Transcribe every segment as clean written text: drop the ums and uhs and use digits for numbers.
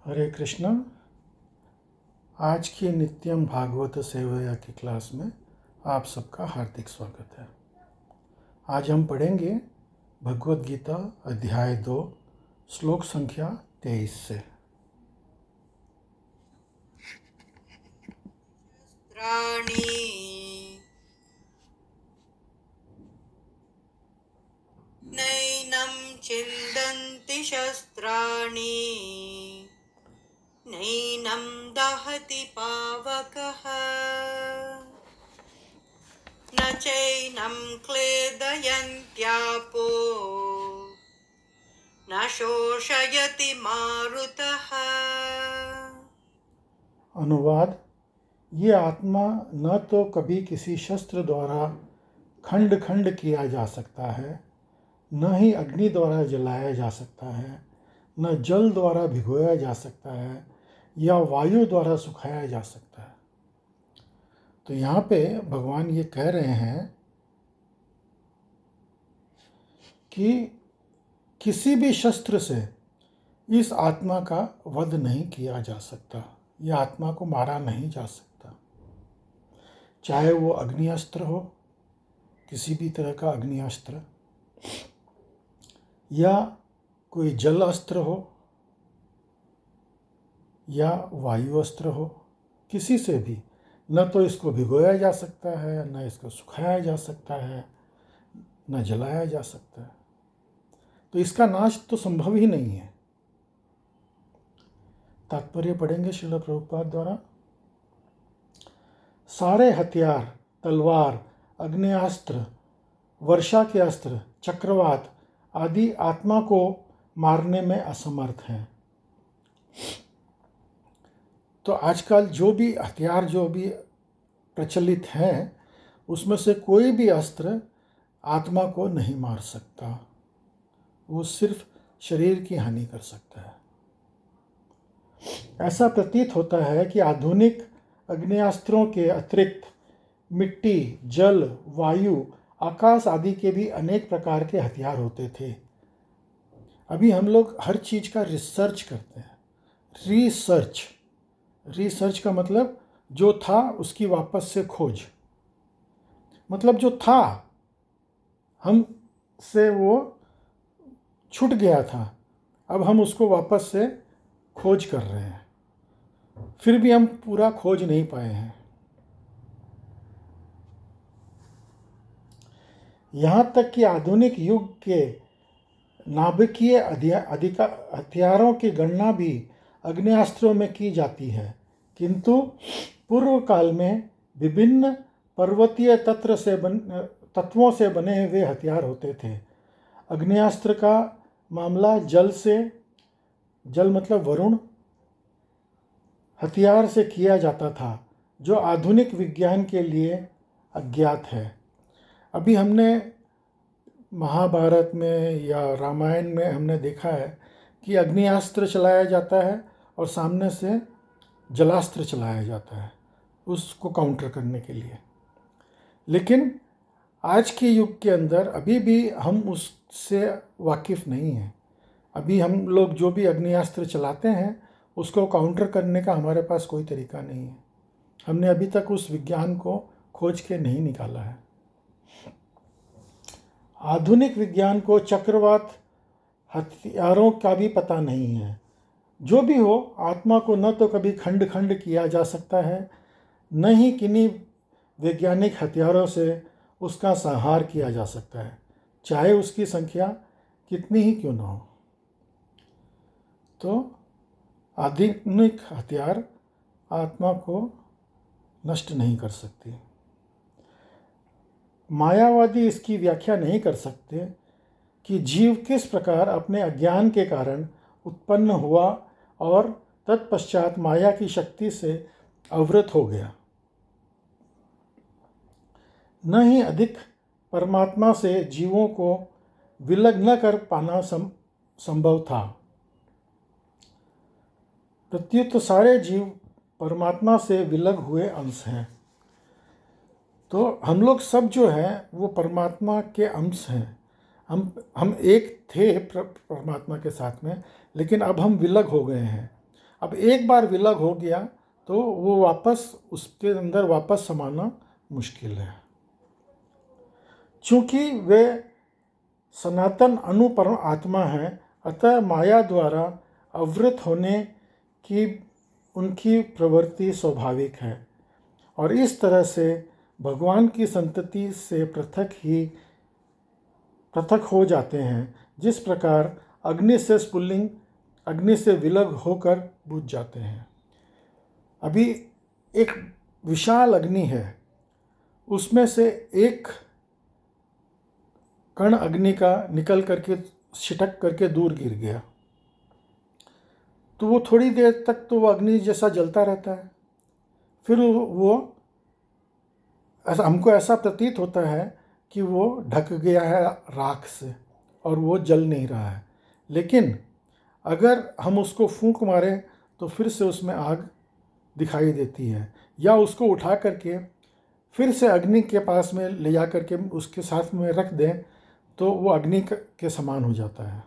हरे कृष्णा। आज की नित्यम भागवत सेवया की क्लास में आप सबका हार्दिक स्वागत है। आज हम पढ़ेंगे भगवद गीता अध्याय 2 श्लोक संख्या 23 से। नैनं छिन्दन्ति शस्त्राणि नैनं दहति पावकः न चैनं क्लेदयन्त्यापो न शोषयति मारुतः। अनुवाद: ये आत्मा न तो कभी किसी शस्त्र द्वारा खंड खंड किया जा सकता है, न ही अग्नि द्वारा जलाया जा सकता है, न जल द्वारा भिगोया जा सकता है या वायु द्वारा सुखाया जा सकता है। तो यहाँ पे भगवान ये कह रहे हैं कि किसी भी शस्त्र से इस आत्मा का वध नहीं किया जा सकता, यह आत्मा को मारा नहीं जा सकता। चाहे वो अग्नि अस्त्र हो, किसी भी तरह का अग्नि अस्त्र, या कोई जल अस्त्र हो या वायु अस्त्र हो, किसी से भी न तो इसको भिगोया जा सकता है, न इसको सुखाया जा सकता है, न जलाया जा सकता है। तो इसका नाश तो संभव ही नहीं है। तात्पर्य पढ़ेंगे श्रील प्रभुपाद द्वारा। सारे हथियार, तलवार, अग्नेयास्त्र, वर्षा के अस्त्र, चक्रवात आदि आत्मा को मारने में असमर्थ हैं। तो आजकल जो भी हथियार जो भी प्रचलित हैं, उसमें से कोई भी अस्त्र आत्मा को नहीं मार सकता, वो सिर्फ शरीर की हानि कर सकता है। ऐसा प्रतीत होता है कि आधुनिक अग्नेयास्त्रों के अतिरिक्त मिट्टी, जल, वायु, आकाश आदि के भी अनेक प्रकार के हथियार होते थे। अभी हम लोग हर चीज़ का रिसर्च करते हैं। रिसर्च का मतलब जो था उसकी वापस से खोज, मतलब जो था हम से वो छूट गया था, अब हम उसको वापस से खोज कर रहे हैं, फिर भी हम पूरा खोज नहीं पाए हैं। यहाँ तक कि आधुनिक युग के नाभिकीय हथियारों की गणना भी अग्नेयास्त्रों में की जाती है, किंतु पूर्व काल में विभिन्न पर्वतीय तत्वों से बने हुए हथियार होते थे। अग्नेयास्त्र का मामला जल मतलब वरुण हथियार से किया जाता था, जो आधुनिक विज्ञान के लिए अज्ञात है। अभी हमने महाभारत में या रामायण में हमने देखा है कि अग्नियास्त्र चलाया जाता है और सामने से जलास्त्र चलाया जाता है उसको काउंटर करने के लिए। लेकिन आज के युग के अंदर अभी भी हम उससे वाकिफ़ नहीं हैं। अभी हम लोग जो भी अग्नियास्त्र चलाते हैं उसको काउंटर करने का हमारे पास कोई तरीका नहीं है। हमने अभी तक उस विज्ञान को खोज के नहीं निकाला है। आधुनिक विज्ञान को चक्रवात हथियारों का भी पता नहीं है। जो भी हो, आत्मा को न तो कभी खंड खंड किया जा सकता है, न ही किन्हीं वैज्ञानिक हथियारों से उसका संहार किया जा सकता है, चाहे उसकी संख्या कितनी ही क्यों न हो। तो आधुनिक हथियार आत्मा को नष्ट नहीं कर सकती। मायावादी इसकी व्याख्या नहीं कर सकते कि जीव किस प्रकार अपने अज्ञान के कारण उत्पन्न हुआ और तत्पश्चात माया की शक्ति से अवृत हो गया। न ही अधिक परमात्मा से जीवों को विलग न कर पाना संभव था। प्रत्युत सारे जीव परमात्मा से विलग हुए अंश हैं। तो हम लोग सब जो हैं वो परमात्मा के अंश हैं। हम एक थे परमात्मा के साथ में, लेकिन अब हम विलग हो गए हैं। अब एक बार विलग हो गया तो वो वापस उसके अंदर वापस समाना मुश्किल है, चूँकि वे सनातन अनुपरम आत्मा है। अतः माया द्वारा आवृत होने की उनकी प्रवृत्ति स्वाभाविक है और इस तरह से भगवान की संतति से पृथक हो जाते हैं, जिस प्रकार अग्नि से स्फुल्लिंग अग्नि से विलग होकर बुझ जाते हैं। अभी एक विशाल अग्नि है, उसमें से एक कण अग्नि का निकल करके छिटक करके दूर गिर गया, तो वो थोड़ी देर तक तो वो अग्नि जैसा जलता रहता है, फिर वो हमको ऐसा प्रतीत होता है कि वो ढक गया है राख से और वो जल नहीं रहा है। लेकिन अगर हम उसको फूंक मारें तो फिर से उसमें आग दिखाई देती है, या उसको उठा करके फिर से अग्नि के पास में ले जा करके उसके साथ में रख दें तो वो अग्नि के समान हो जाता है।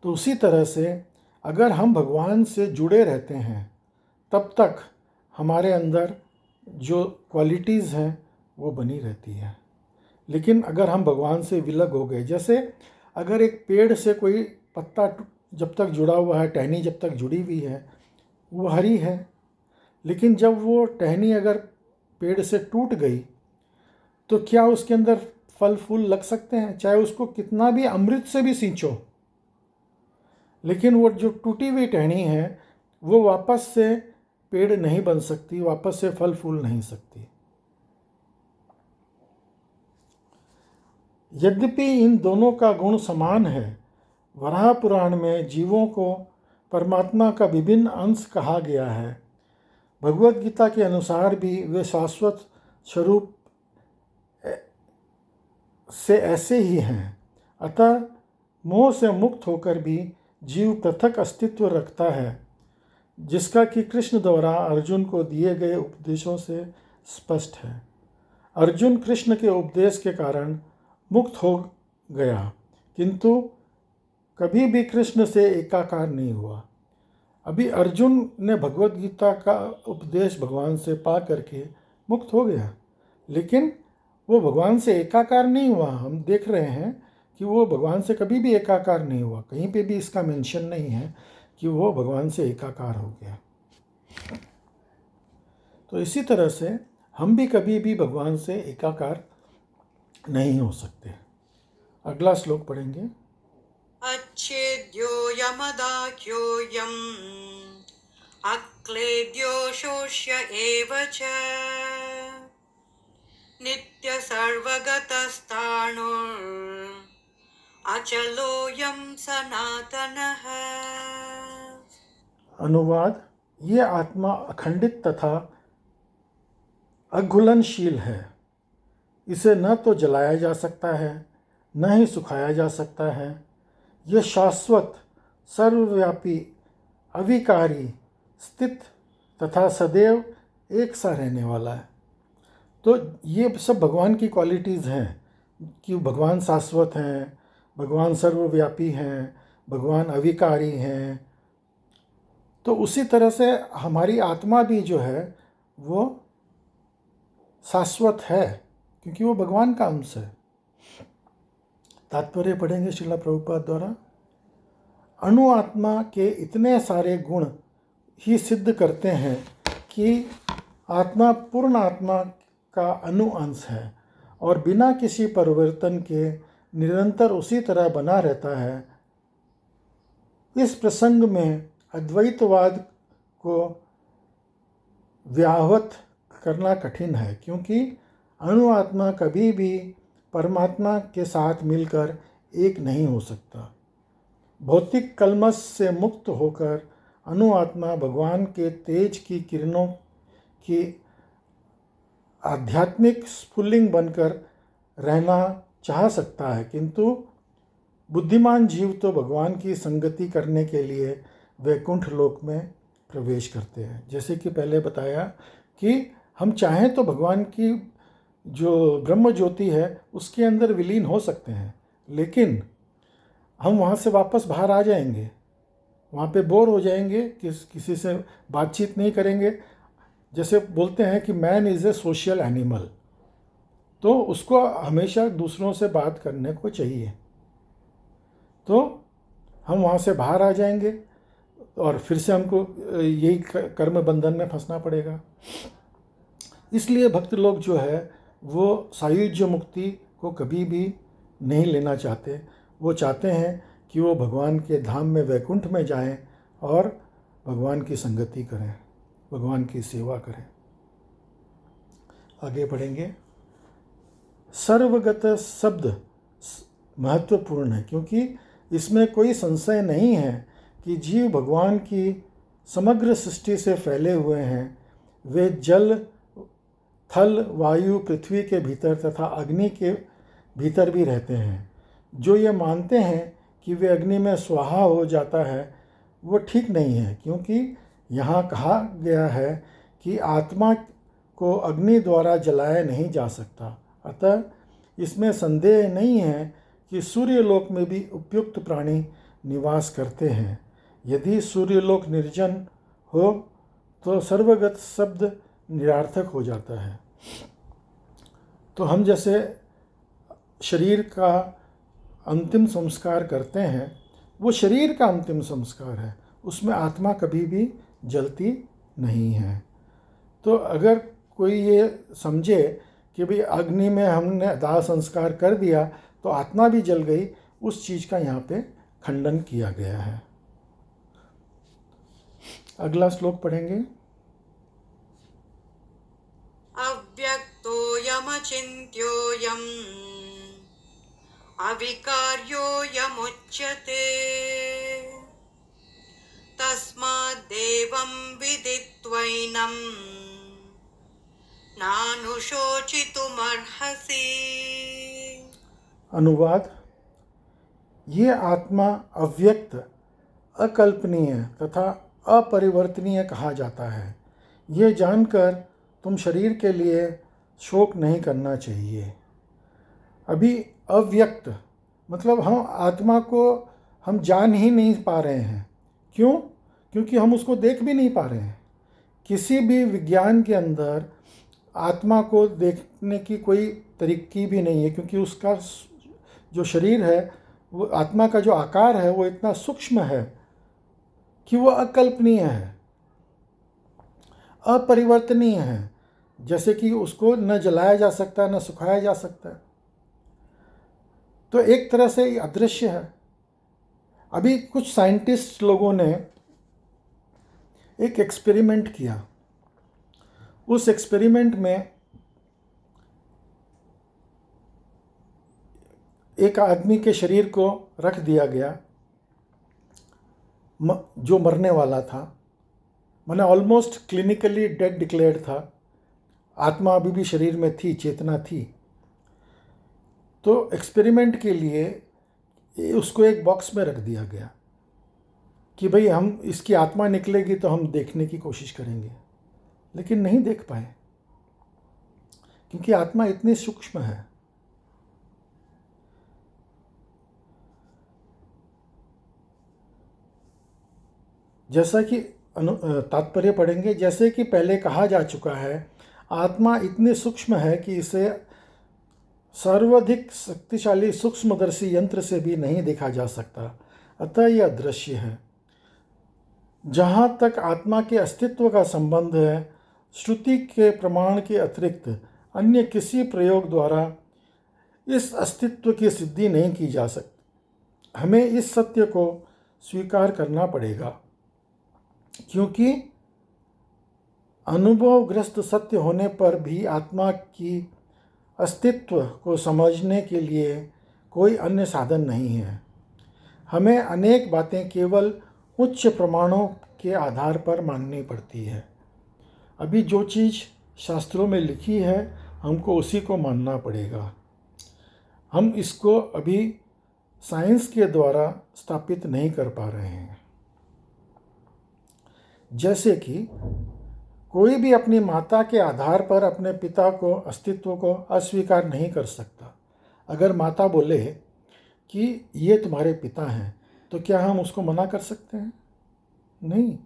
तो उसी तरह से अगर हम भगवान से जुड़े रहते हैं तब तक हमारे अंदर जो क्वालिटीज़ हैं वो बनी रहती है। लेकिन अगर हम भगवान से विलग हो गए, जैसे अगर एक पेड़ से कोई पत्ता जब तक जुड़ा हुआ है, टहनी जब तक जुड़ी हुई है, वो हरी है, लेकिन जब वो टहनी अगर पेड़ से टूट गई तो क्या उसके अंदर फल फूल लग सकते हैं? चाहे उसको कितना भी अमृत से भी सींचो, लेकिन वो जो टूटी हुई टहनी है वो वापस से पेड़ नहीं बन सकती, वापस से फल फूल नहीं सकती। यद्यपि इन दोनों का गुण समान है, वराह पुराण में जीवों को परमात्मा का विभिन्न अंश कहा गया है। भगवत गीता के अनुसार भी वे शाश्वत स्वरूप से ऐसे ही हैं। अतः मोह से मुक्त होकर भी जीव पृथक अस्तित्व रखता है, जिसका कि कृष्ण द्वारा अर्जुन को दिए गए उपदेशों से स्पष्ट है। अर्जुन कृष्ण के उपदेश के कारण मुक्त हो गया, किंतु कभी भी कृष्ण से एकाकार नहीं हुआ। अभी अर्जुन ने भगवत गीता का उपदेश भगवान से पा करके मुक्त हो गया, लेकिन वो भगवान से एकाकार नहीं हुआ। हम देख रहे हैं कि वो भगवान से कभी भी एकाकार नहीं हुआ, कहीं पे भी इसका मेंशन नहीं है कि वो भगवान से एकाकार हो गया। तो इसी तरह से हम भी कभी भी भगवान से एकाकार नहीं हो सकते। अगला श्लोक पढ़ेंगे। अच्छेद्यो यमदाख्योऽयम् अक्लेद्यो शोष्य एव च नित्य सर्वगतस्ताणुर् अचलोऽयं सनातनः। अनुवाद: ये आत्मा अखंडित तथा अघुलनशील है, इसे न तो जलाया जा सकता है न ही सुखाया जा सकता है। यह शाश्वत, सर्वव्यापी, अविकारी, स्थित तथा सदैव एक सा रहने वाला है। तो ये सब भगवान की क्वालिटीज़ हैं कि भगवान शाश्वत हैं, भगवान सर्वव्यापी हैं, भगवान अविकारी हैं। तो उसी तरह से हमारी आत्मा भी जो है वो शाश्वत है, क्योंकि वो भगवान का अंश है। तात्पर्य पढ़ेंगे श्रील प्रभुपाद द्वारा। अणु आत्मा के इतने सारे गुण ही सिद्ध करते हैं कि आत्मा पूर्ण आत्मा का अणु अंश है और बिना किसी परिवर्तन के निरंतर उसी तरह बना रहता है। इस प्रसंग में अद्वैतवाद को व्याहत करना कठिन है, क्योंकि अणु आत्मा कभी भी परमात्मा के साथ मिलकर एक नहीं हो सकता। भौतिक कलमश से मुक्त होकर अणु आत्मा भगवान के तेज की किरणों की आध्यात्मिक स्फुल्लिंग बनकर रहना चाह सकता है, किंतु बुद्धिमान जीव तो भगवान की संगति करने के लिए वैकुंठ लोक में प्रवेश करते हैं। जैसे कि पहले बताया कि हम चाहें तो भगवान की जो ब्रह्म ज्योति है उसके अंदर विलीन हो सकते हैं, लेकिन हम वहाँ से वापस बाहर आ जाएंगे वहाँ पे बोर हो जाएंगे, किसी से बातचीत नहीं करेंगे। जैसे बोलते हैं कि man is a social animal, तो उसको हमेशा दूसरों से बात करने को चाहिए। तो हम वहाँ से बाहर आ जाएंगे और फिर से हमको यही कर्म बंधन में फंसना पड़ेगा। इसलिए भक्त लोग जो है वो सायुज्य मुक्ति को कभी भी नहीं लेना चाहते। वो चाहते हैं कि वो भगवान के धाम में, वैकुंठ में जाएं और भगवान की संगति करें, भगवान की सेवा करें। आगे बढ़ेंगे। सर्वगत शब्द महत्वपूर्ण है, क्योंकि इसमें कोई संशय नहीं है कि जीव भगवान की समग्र सृष्टि से फैले हुए हैं। वे जल, थल, वायु, पृथ्वी के भीतर तथा अग्नि के भीतर भी रहते हैं। जो ये मानते हैं कि वे अग्नि में स्वाहा हो जाता है, वो ठीक नहीं है, क्योंकि यहाँ कहा गया है कि आत्मा को अग्नि द्वारा जलाया नहीं जा सकता। अतः इसमें संदेह नहीं है कि सूर्यलोक में भी उपयुक्त प्राणी निवास करते हैं। यदि सूर्यलोक निर्जन हो तो सर्वगत शब्द निरर्थक हो जाता है। तो हम जैसे शरीर का अंतिम संस्कार करते हैं, वो शरीर का अंतिम संस्कार है, उसमें आत्मा कभी भी जलती नहीं है। तो अगर कोई ये समझे कि भाई अग्नि में हमने दाह संस्कार कर दिया तो आत्मा भी जल गई, उस चीज़ का यहाँ पे खंडन किया गया है। अगला श्लोक पढ़ेंगे। अव्यक्तोऽयमचिन्त्योऽयम् अविकार्योऽयमुच्यते तस्माद्देवं विदित्वैनं नानुशोचितुमर्हसि। अनुवाद। ये आत्मा अव्यक्त, अकल्पनीय तथा अपरिवर्तनीय कहा जाता है। ये जानकर तुम शरीर के लिए शोक नहीं करना चाहिए। अभी अव्यक्त मतलब हम आत्मा को हम जान ही नहीं पा रहे हैं। क्यों? क्योंकि हम उसको देख भी नहीं पा रहे हैं। किसी भी विज्ञान के अंदर आत्मा को देखने की कोई तरीकी भी नहीं है, क्योंकि उसका जो शरीर है, वो आत्मा का जो आकार है वो इतना सूक्ष्म है कि वो अकल्पनीय है, अपरिवर्तनीय है। जैसे कि उसको न जलाया जा सकता, न सुखाया जा सकता। तो एक तरह से ये अदृश्य है। अभी कुछ साइंटिस्ट लोगों ने एक एक्सपेरिमेंट किया। उस एक्सपेरिमेंट में एक आदमी के शरीर को रख दिया गया जो मरने वाला था, माने ऑलमोस्ट क्लिनिकली डेड डिक्लेयर्ड था। आत्मा अभी भी शरीर में थी, चेतना थी। तो एक्सपेरिमेंट के लिए उसको एक बॉक्स में रख दिया गया कि भाई हम इसकी आत्मा निकलेगी तो हम देखने की कोशिश करेंगे, लेकिन नहीं देख पाए, क्योंकि आत्मा इतनी सूक्ष्म है। जैसा कि तात्पर्य पढ़ेंगे। जैसे कि पहले कहा जा चुका है, आत्मा इतनी सूक्ष्म है कि इसे सर्वाधिक शक्तिशाली सूक्ष्मदर्शी यंत्र से भी नहीं देखा जा सकता, अतः यह अदृश्य है। जहाँ तक आत्मा के अस्तित्व का संबंध है, श्रुति के प्रमाण के अतिरिक्त अन्य किसी प्रयोग द्वारा इस अस्तित्व की सिद्धि नहीं की जा सकती। हमें इस सत्य को स्वीकार करना पड़ेगा, क्योंकि अनुभवग्रस्त सत्य होने पर भी आत्मा की अस्तित्व को समझने के लिए कोई अन्य साधन नहीं है। हमें अनेक बातें केवल उच्च प्रमाणों के आधार पर माननी पड़ती है। अभी जो चीज़ शास्त्रों में लिखी है, हमको उसी को मानना पड़ेगा। हम इसको अभी साइंस के द्वारा स्थापित नहीं कर पा रहे हैं। जैसे कि कोई भी अपनी माता के आधार पर अपने पिता को, अस्तित्व को अस्वीकार नहीं कर सकता। अगर माता बोले कि ये तुम्हारे पिता हैं, तो क्या हम उसको मना कर सकते हैं? नहीं,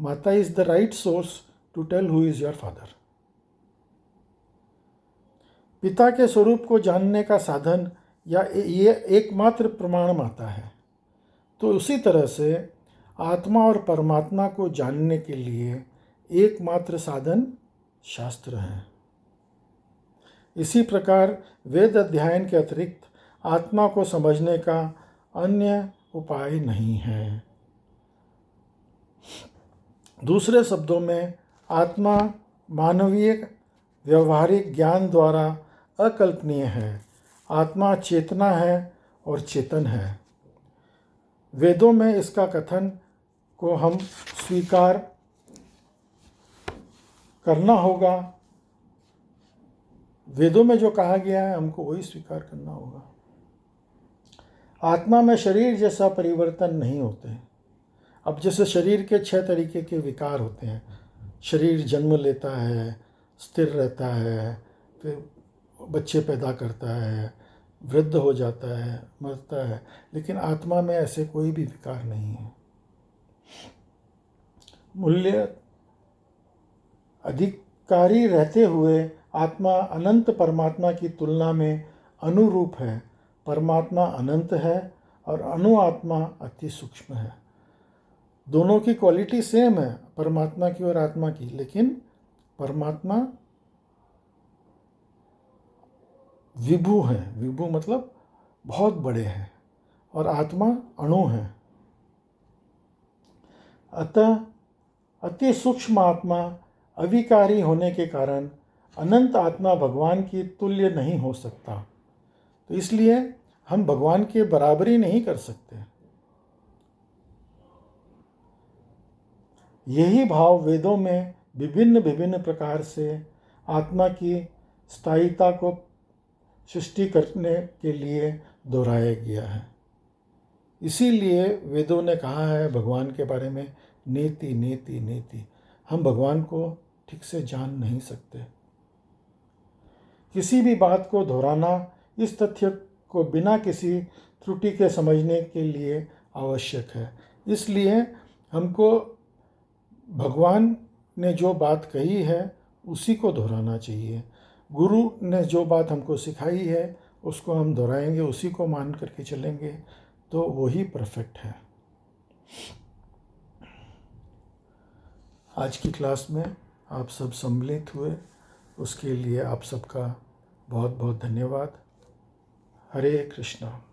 माता is the right source to tell who is your father. पिता के स्वरूप को जानने का साधन या ये एकमात्र प्रमाण माता है। तो उसी तरह से आत्मा और परमात्मा को जानने के लिए एकमात्र साधन शास्त्र हैं। इसी प्रकार वेद अध्ययन के अतिरिक्त आत्मा को समझने का अन्य उपाय नहीं है। दूसरे शब्दों में आत्मा मानवीय व्यवहारिक ज्ञान द्वारा अकल्पनीय है। आत्मा चेतना है और चेतन है। वेदों में इसका कथन को हम स्वीकार करना होगा। वेदों में जो कहा गया है हमको वही स्वीकार करना होगा। आत्मा में शरीर जैसा परिवर्तन नहीं होते। अब जैसे शरीर के 6 तरीके के विकार होते हैं। शरीर जन्म लेता है, स्थिर रहता है, फिर बच्चे पैदा करता है, वृद्ध हो जाता है, मरता है। लेकिन आत्मा में ऐसे कोई भी विकार नहीं है। मूल्य अधिकारी रहते हुए आत्मा अनंत परमात्मा की तुलना में अनुरूप है। परमात्मा अनंत है और अणुआत्मा अति सूक्ष्म है। दोनों की क्वालिटी सेम है, परमात्मा की और आत्मा की, लेकिन परमात्मा विभु है। विभु मतलब बहुत बड़े हैं और आत्मा अणु है। अतः अति सूक्ष्म आत्मा अविकारी होने के कारण अनंत आत्मा भगवान की तुल्य नहीं हो सकता। तो इसलिए हम भगवान के बराबरी नहीं कर सकते। यही भाव वेदों में विभिन्न विभिन्न प्रकार से आत्मा की स्थायिता को सृष्टि करने के लिए दोहराया गया है। इसीलिए वेदों ने कहा है भगवान के बारे में नेति नेति नेति। हम भगवान को ठीक से जान नहीं सकते। किसी भी बात को दोहराना इस तथ्य को बिना किसी त्रुटि के समझने के लिए आवश्यक है। इसलिए हमको भगवान ने जो बात कही है उसी को दोहराना चाहिए। गुरु ने जो बात हमको सिखाई है उसको हम दोहराएंगे, उसी को मान करके चलेंगे, तो वही परफेक्ट है। आज की क्लास में आप सब सम्मिलित हुए, उसके लिए आप सबका बहुत बहुत धन्यवाद। हरे कृष्णा।